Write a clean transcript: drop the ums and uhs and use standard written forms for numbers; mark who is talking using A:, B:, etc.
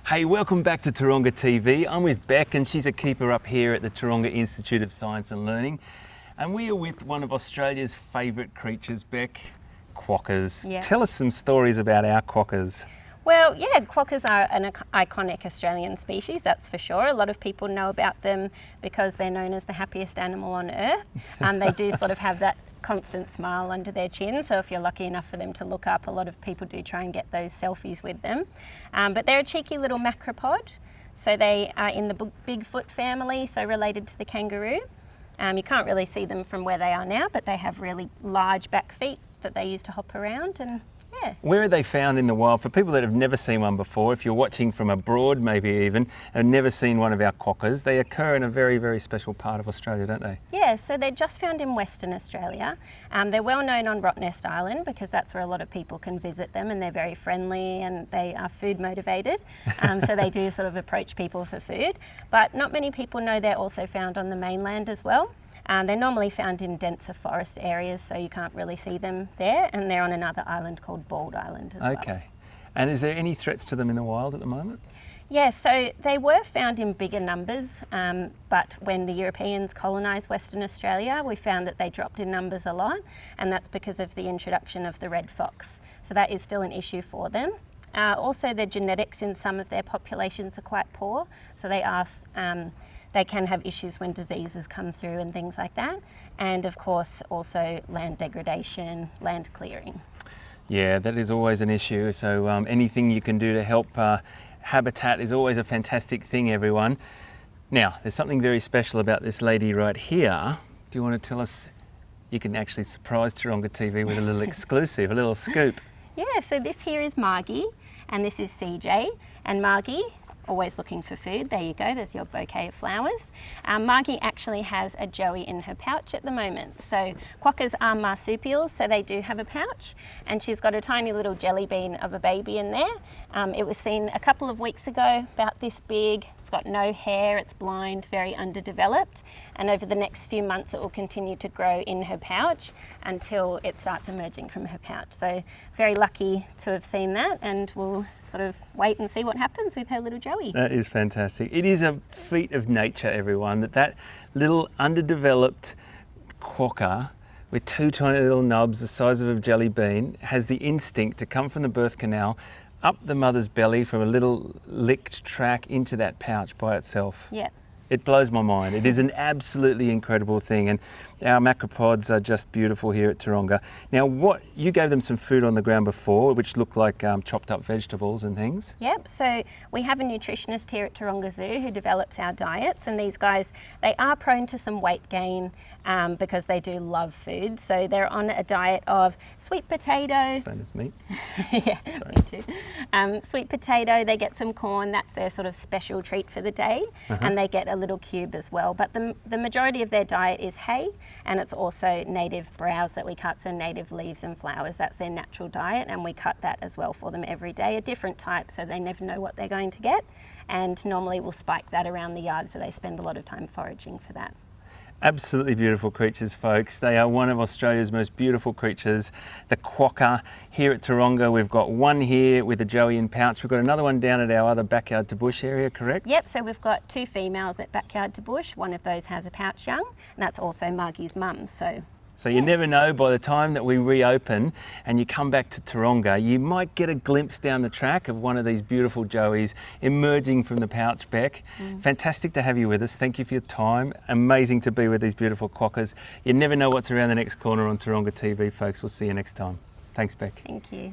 A: Hey, welcome back to Taronga TV. I'm with Bec and she's a keeper up here at the Taronga Institute of Science and Learning. And we are with one of Australia's favourite creatures, Bec, quokkas.
B: Yeah.
A: Tell us some stories about our quokkas.
B: Well, yeah, quokkas are an iconic Australian species, that's for sure. A lot of people know about them because they're known as the happiest animal on earth. And they do sort of have that constant smile under their chin. So if you're lucky enough for them to look up, a lot of people do try and get those selfies with them. But they're a cheeky little macropod. So they are in the Bigfoot family, so related to the kangaroo. You can't really see them from where they are now, but they have really large back feet that they use to hop around, and yeah.
A: Where are they found in the wild? For people that have never seen one before, if you're watching from abroad maybe even, and never seen one of our quokkas, they occur in a very, very special part of Australia, don't they?
B: Yeah, so they're just found in Western Australia. They're well known on Rottnest Island because that's where a lot of people can visit them, and they're very friendly and they are food motivated. So they do sort of approach people for food. But not many people know they're also found on the mainland as well. They're normally found in denser forest areas, so you can't really see them there, and they're on another island called Bald Island as well.
A: Okay. And is there any threats to them in the wild at the moment?
B: Yeah, so they were found in bigger numbers, but when the Europeans colonised Western Australia, we found that they dropped in numbers a lot, and that's because of the introduction of the red fox. So that is still an issue for them. Also, their genetics in some of their populations are quite poor, so they can have issues when diseases come through and things like that. And of course, also land degradation, land clearing.
A: Yeah, that is always an issue. So anything you can do to help habitat is always a fantastic thing, everyone. Now, there's something very special about this lady right here. Do you want to tell us? You can actually surprise Taronga TV with a little exclusive, a little scoop.
B: Yeah, so this here is Margie, and this is CJ. And Margie, always looking for food. There you go, there's your bouquet of flowers. Margie actually has a joey in her pouch at the moment. So quokkas are marsupials, so they do have a pouch, and she's got a tiny little jelly bean of a baby in there. It was seen a couple of weeks ago, about this big. It's got no hair, it's blind, very underdeveloped, and over the next few months it will continue to grow in her pouch until it starts emerging from her pouch. So very lucky to have seen that, and we'll sort of wait and see what happens with her little joey.
A: That is fantastic. It is a feat of nature, everyone, that little underdeveloped quokka with two tiny little nubs the size of a jelly bean has the instinct to come from the birth canal up the mother's belly from a little licked track into that pouch by itself.
B: Yeah.
A: It blows my mind. It is an absolutely incredible thing, and our macropods are just beautiful here at Taronga. Now, you gave them some food on the ground before, which looked like chopped up vegetables and things.
B: Yep, so we have a nutritionist here at Taronga Zoo who develops our diets, and these guys, they are prone to some weight gain because they do love food. So they're on a diet of sweet potato.
A: Same as me.
B: Yeah,
A: sorry.
B: Me too. Sweet potato, they get some corn, that's their sort of special treat for the day, and they get a little cube as well. But the majority of their diet is hay, and it's also native browse that we cut, so native leaves and flowers. That's their natural diet, and we cut that as well for them every day, a different type, so they never know what they're going to get. And normally we'll spike that around the yard, so they spend a lot of time foraging for that.
A: Absolutely beautiful creatures, folks. They are one of Australia's most beautiful creatures, the quokka. Here at Taronga, we've got one here with a joey in pouch. We've got another one down at our other backyard to bush area, correct?
B: Yep, so we've got two females at backyard to bush. One of those has a pouch young, and that's also Margie's mum.
A: So you never know, by the time that we reopen and you come back to Taronga, you might get a glimpse down the track of one of these beautiful joeys emerging from the pouch, Bec. Fantastic to have you with us. Thank you for your time. Amazing to be with these beautiful quokkas. You never know what's around the next corner on Taronga TV, folks. We'll see you next time. Thanks, Bec.
B: Thank you.